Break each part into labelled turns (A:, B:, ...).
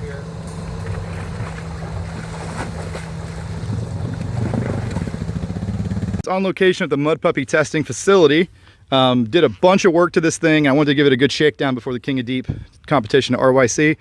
A: here. It's on location at the Mud Puppy testing facility. Did a bunch of work to this thing. I wanted to give it a good shakedown before the King of Deep competition at RYC.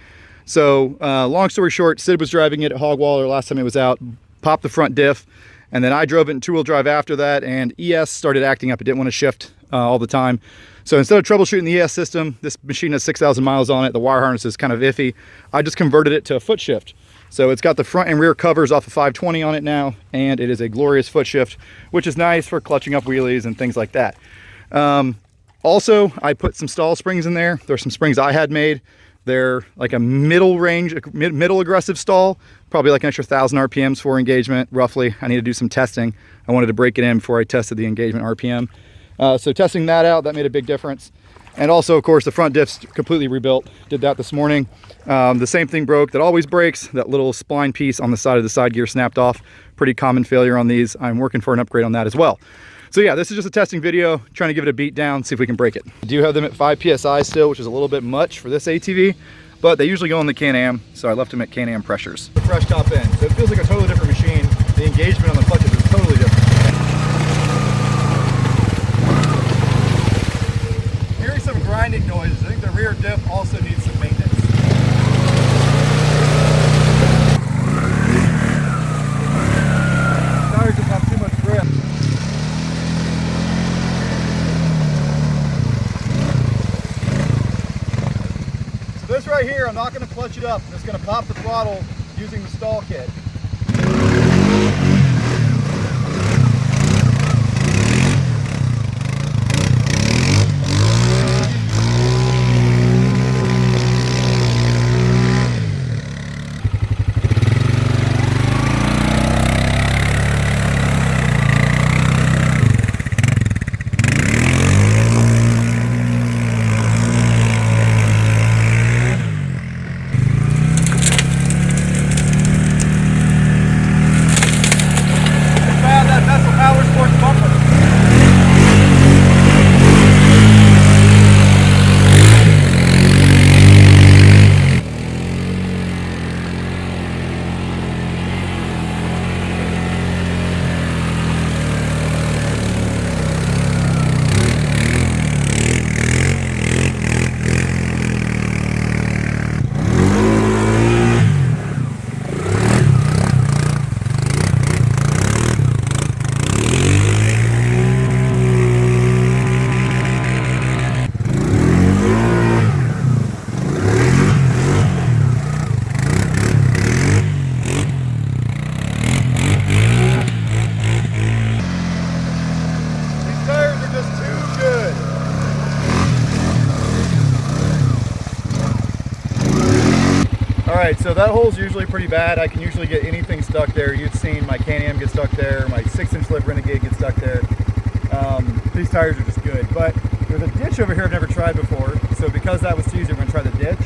A: So long story short, Sid was driving it at Hogwaller last time it was out, popped the front diff, and then I drove it in two-wheel drive after that, and ES started acting up. It didn't want to shift all the time. So instead of troubleshooting the ES system, this machine has 6,000 miles on it. The wire harness is kind of iffy. I just converted it to a foot shift. So it's got the front and rear covers off of 520 on it now, and it is a glorious foot shift, which is nice for clutching up wheelies and things like that. Also, I put some stall springs in there. There's some springs I had made. They're like a middle range, middle aggressive stall, probably like an extra 1,000 RPMs for engagement, roughly. I need to do some testing. I wanted to break it in before I tested the engagement RPM. So testing that out, that made a big difference. And also, of course, the front diff's completely rebuilt. Did that this morning. The same thing broke that always breaks. That little spline piece on the side of the side gear snapped off. Pretty common failure on these. I'm working for an upgrade on that as well. So yeah, this is just a testing video, trying to give it a beat down, see if we can break it. I do have them at 5 PSI still, which is a little bit much for this ATV, but they usually go on the Can-Am, so I left them at Can-Am pressures. The fresh top end, so it feels like a totally different machine. The engagement on the clutches is totally different. Hearing some grinding noises. I think the rear diff also needs some maintenance. Tires just have too much grip. This right here, I'm not going to clutch it up. I'm just going to pop the throttle using the stall kit. Alright, so that hole's usually pretty bad. I can usually get anything stuck there. You've seen my Can-Am get stuck there, my 6-inch lip Renegade get stuck there. These tires are just good. But there's a ditch over here I've never tried before, so because that was too easy, we're going to try the ditch.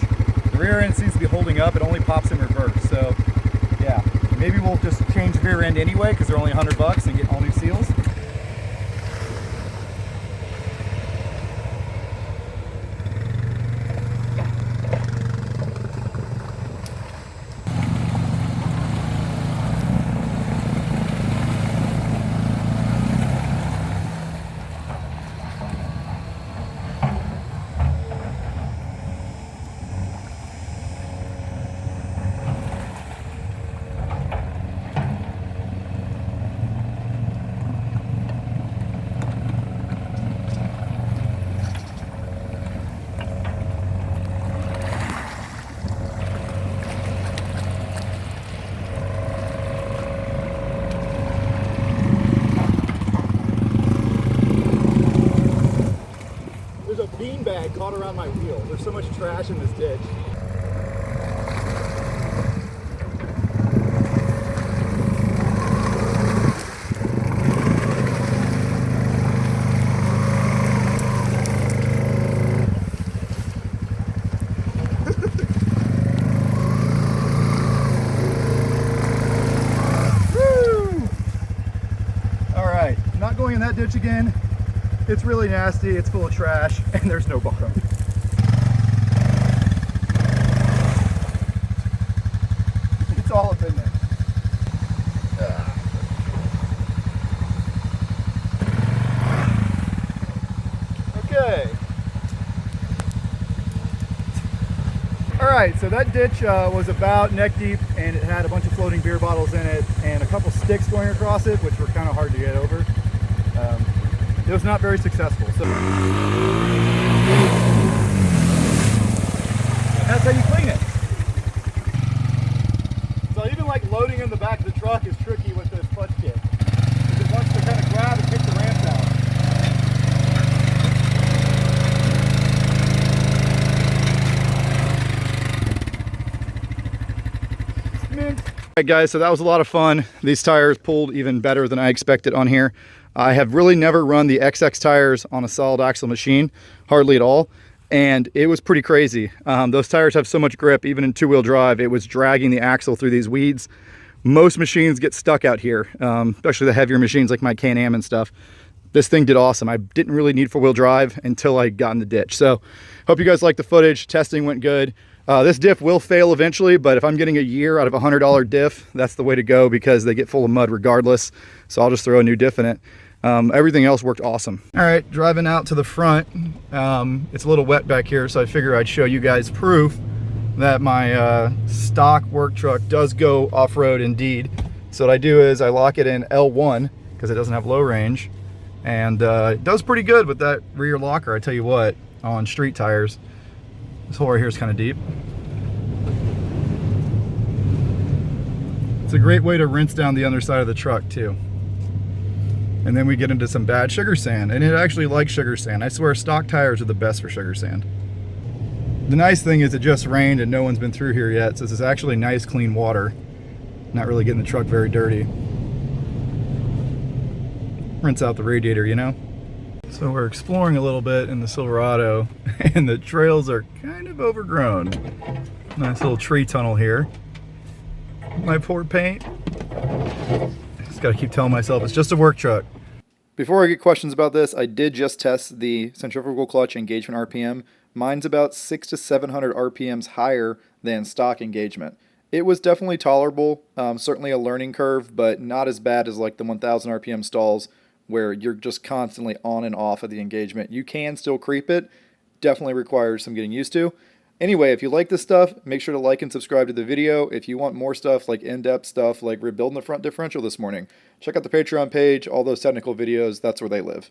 A: The rear end seems to be holding up. It only pops in reverse, so yeah. Maybe we'll just change the rear end anyway because they're only $100 and get all new seals. Beanbag caught around my wheel. There's so much trash in this ditch. Alright, not going in that ditch again. It's really nasty, it's full of trash, and there's no bottom. right, so that ditch was about neck deep, and it had a bunch of floating beer bottles in it and a couple sticks going across it, which were kind of hard to get over. It was not very successful. So that's how you clean it. So even like loading in the back of the truck is tricky with this clutch kit, because it wants to kind of grab and kick the ramps out. Alright guys, so that was a lot of fun. These tires pulled even better than I expected on here. I have really never run the XX tires on a solid axle machine, hardly at all, and it was pretty crazy. Those tires have so much grip, even in two-wheel drive, it was dragging the axle through these weeds. Most machines get stuck out here, especially the heavier machines like my Can-Am and stuff. This thing did awesome. I didn't really need four-wheel drive until I got in the ditch. So hope you guys liked the footage. Testing went good. This diff will fail eventually, but if I'm getting a year out of a $100 diff, that's the way to go, because they get full of mud regardless. So I'll just throw a new diff in it. Everything else worked awesome. All right, driving out to the front. It's a little wet back here, so I figure I'd show you guys proof that my stock work truck does go off-road indeed. So what I do is I lock it in L1 because it doesn't have low range, and it does pretty good with that rear locker, I tell you what, on street tires. This hole right here is kind of deep. It's a great way to rinse down the underside of the truck too. And then we get into some bad sugar sand, and it actually likes sugar sand. I swear stock tires are the best for sugar sand. The nice thing is it just rained and no one's been through here yet, so this is actually nice clean water. Not really getting the truck very dirty. Rinse out the radiator, you know? So we're exploring a little bit in the Silverado, and the trails are kind of overgrown. Nice little tree tunnel here. My poor paint. Just gotta keep telling myself it's just a work truck. Before I get questions about this, I did just test the centrifugal clutch engagement RPM. Mine's about 600 to 700 RPMs higher than stock engagement. It was definitely tolerable, certainly a learning curve, but not as bad as like the 1000 RPM stalls, where you're just constantly on and off of the engagement. You can still creep it, definitely requires some getting used to. Anyway, if you like this stuff, make sure to like and subscribe to the video. If you want more stuff like in-depth stuff like rebuilding the front differential this morning, check out the Patreon page, all those technical videos, that's where they live.